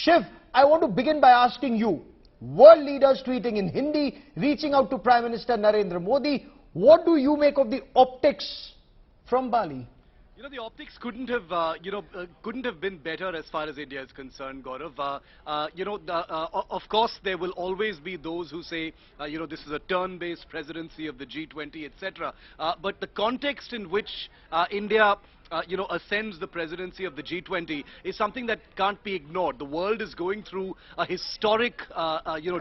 Shiv, I want to begin by asking you, world leaders tweeting in Hindi, reaching out to Prime Minister Narendra Modi, what do you make of the optics from Bali? You know, the optics couldn't have been better as far as India is concerned, Gaurav. Of course, there will always be those who say, this is a turn-based presidency of the G20, etc. But the context in which India ascends the presidency of the G20 is something that can't be ignored. The world is going through a historic,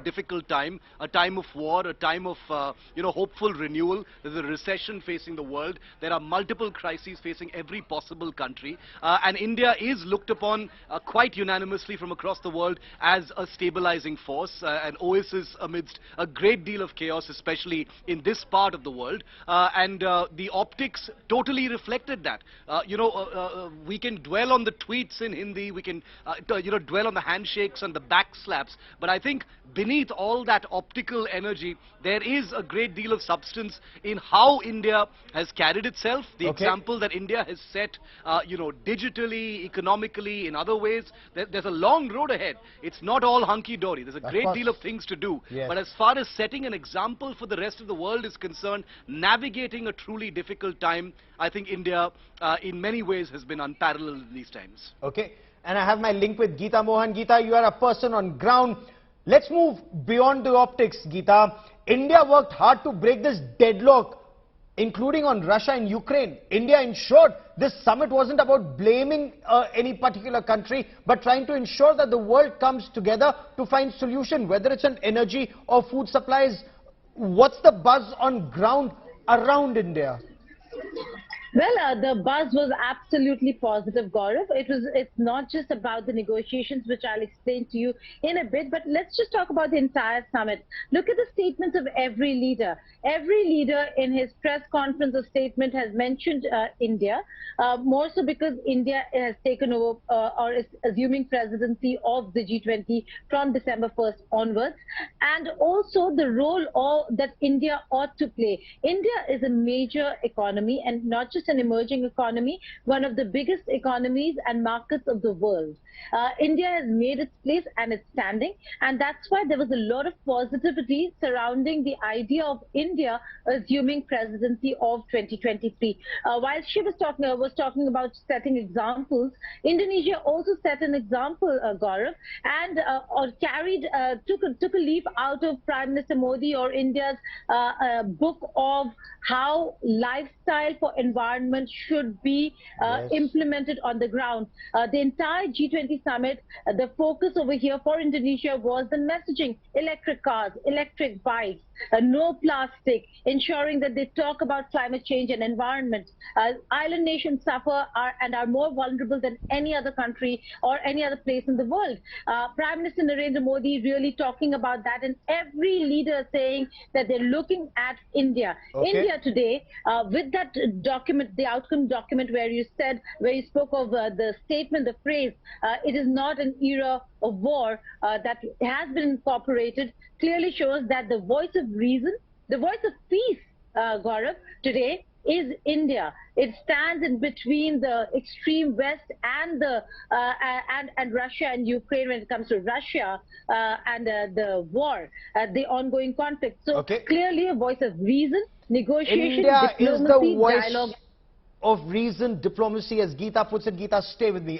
difficult time, a time of war, a time of, hopeful renewal. There's a recession facing the world. There are multiple crises facing every possible country. And India is looked upon quite unanimously from across the world as a stabilizing force, an oasis amidst a great deal of chaos, especially in this part of the world. And the optics totally reflected that. We can dwell on the tweets in Hindi, we can, dwell on the handshakes and the back slaps, but I think beneath all that optical energy, there is a great deal of substance in how India has carried itself, the example that India has set, digitally, economically, in other ways. There's a long road ahead. It's not all hunky-dory. There's a great deal of things to do. Yes. But as far as setting an example for the rest of the world is concerned, navigating a truly difficult time, I think India, in many ways, has been unparalleled in these times. Okay, and I have my link with Geeta. Mohan, Geeta, you are a person on ground. Let's move beyond the optics, Geeta. India worked hard to break this deadlock, including on Russia and Ukraine. India ensured this summit wasn't about blaming any particular country, but trying to ensure that the world comes together to find solution, whether it's on energy or food supplies. What's the buzz on ground around India? Well, the buzz was absolutely positive, Gaurav. It's not just about the negotiations, which I'll explain to you in a bit, but let's just talk about the entire summit. Look at the statements of every leader. Every leader in his press conference or statement has mentioned India, more so because India has taken over or is assuming presidency of the G20 from December 1st onwards, and also the role that India ought to play. India is a major economy, and not just an emerging economy, one of the biggest economies and markets of the world. India has made its place and it's standing, and that's why there was a lot of positivity surrounding the idea of India assuming presidency of 2023. While Shiv was talking about setting examples, Indonesia also set an example, Gaurav, and took a leaf out of Prime Minister Modi or India's book of how lifestyle for environment should be implemented on the ground. The entire G20 summit, the focus over here for Indonesia was the messaging: electric cars, electric bikes, no plastic, ensuring that they talk about climate change and environment. Island nations suffer and are more vulnerable than any other country or any other place in the world. Prime Minister Narendra Modi really talking about that, and every leader saying that they're looking at India. India today, with that document, the outcome document where you spoke of the statement, the phrase, it is not an era of war, that has been incorporated, clearly shows that the voice of reason, the voice of peace, Gaurav, today is India. It stands in between the extreme West and the and Russia and Ukraine when it comes to Russia and the war, the ongoing conflict. So clearly a voice of reason, negotiation, India diplomacy, is the voice dialogue of reason, diplomacy, as Geeta puts it. Geeta, stay with me.